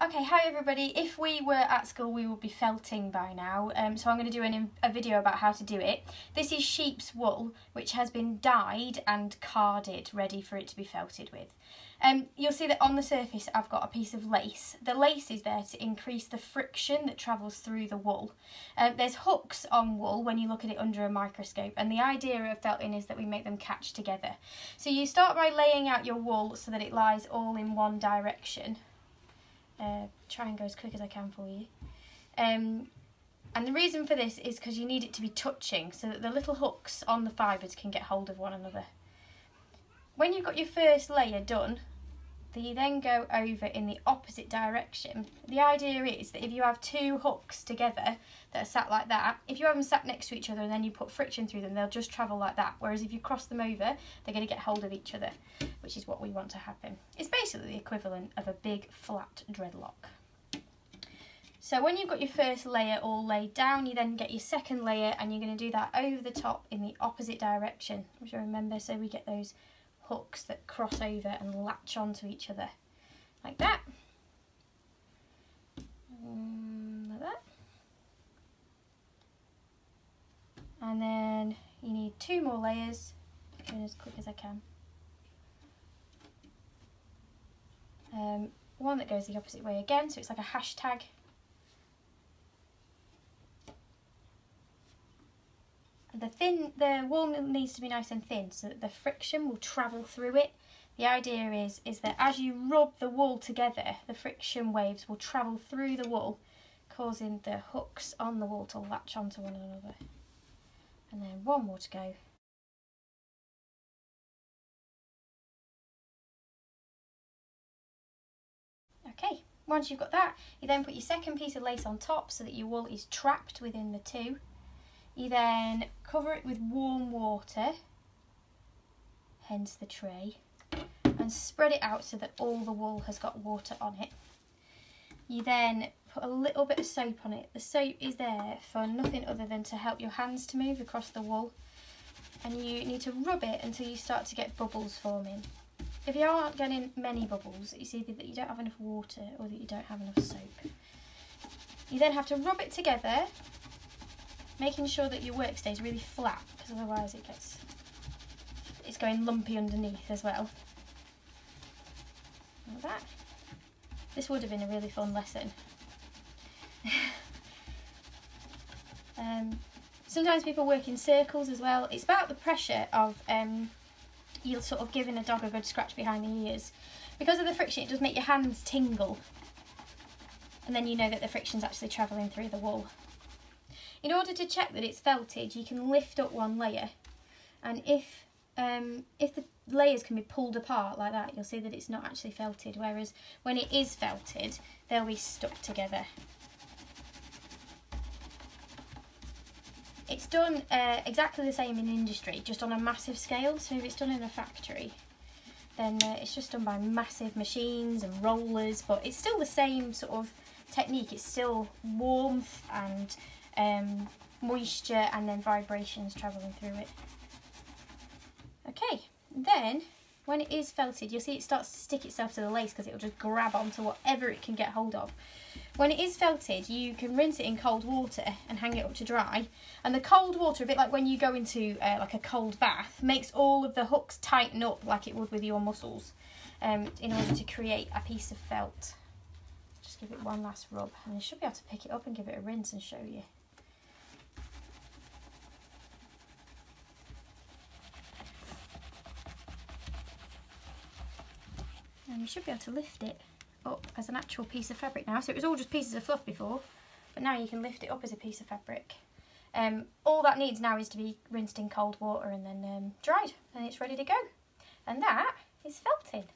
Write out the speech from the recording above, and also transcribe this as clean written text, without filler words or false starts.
Okay, hi everybody. If we were at school, we would be felting by now, so I'm going to do a video about how to do it. This is sheep's wool, which has been dyed and carded, ready for it to be felted with. You'll see that on the surface I've got a piece of lace. The lace is there to increase the friction that travels through the wool. There's hooks on wool when you look at it under a microscope, and the idea of felting is that we make them catch together. So you start by laying out your wool so that it lies all in one direction. Try and go as quick as I can for you. And the reason for this is because you need it to be touching so that the little hooks on the fibres can get hold of one another. When you've got your first layer done, you then go over in the opposite direction. The idea is that if you have two hooks together that are sat like that, if you have them sat next to each other and then you put friction through them, they'll just travel like that. Whereas if you cross them over, they're going to get hold of each other, which is what we want to happen. It's basically the equivalent of a big flat dreadlock. So when you've got your first layer all laid down, you then get your second layer and you're going to do that over the top in the opposite direction, which I remember, so we get those hooks that cross over and latch onto each other like that, like that, and then you need two more layers. Going as quick as I can. One that goes the opposite way again, so it's like a hashtag. The wool needs to be nice and thin so that the friction will travel through it. The idea is that as you rub the wool together, the friction waves will travel through the wool, causing the hooks on the wool to latch onto one another. And then one more to go. Okay, once you've got that, you then put your second piece of lace on top so that your wool is trapped within the two. You then cover it with warm water, hence the tray, and spread it out so that all the wool has got water on it. You then put a little bit of soap on it. The soap is there for nothing other than to help your hands to move across the wool, and you need to rub it until you start to get bubbles forming. If you aren't getting many bubbles, it's either that you don't have enough water or that you don't have enough soap. You then have to rub it together, making sure that your work stays really flat, because otherwise it's going lumpy underneath as well. Like that. This would have been a really fun lesson. Sometimes people work in circles as well. It's about the pressure of you're sort of giving a dog a good scratch behind the ears. Because of the friction, it does make your hands tingle, and then you know that the friction's actually travelling through the wool. In order to check that it's felted, you can lift up one layer, and if the layers can be pulled apart like that, you'll see that it's not actually felted, whereas when it is felted, they'll be stuck together. It's done exactly the same in industry, just on a massive scale. So if it's done in a factory, then it's just done by massive machines and rollers, but it's still the same sort of technique. It's still warmth and moisture and then vibrations travelling through it. Okay, then when it is felted, you'll see it starts to stick itself to the lace because it will just grab onto whatever it can get hold of. When it is felted, you can rinse it in cold water and hang it up to dry. And the cold water, a bit like when you go into like a cold bath, makes all of the hooks tighten up like it would with your muscles in order to create a piece of felt. Just give it one last rub, and you should be able to pick it up and give it a rinse and show you. And you should be able to lift it up as an actual piece of fabric now. So it was all just pieces of fluff before, but now you can lift it up as a piece of fabric. All that needs now is to be rinsed in cold water and then dried, and it's ready to go. And that is felting.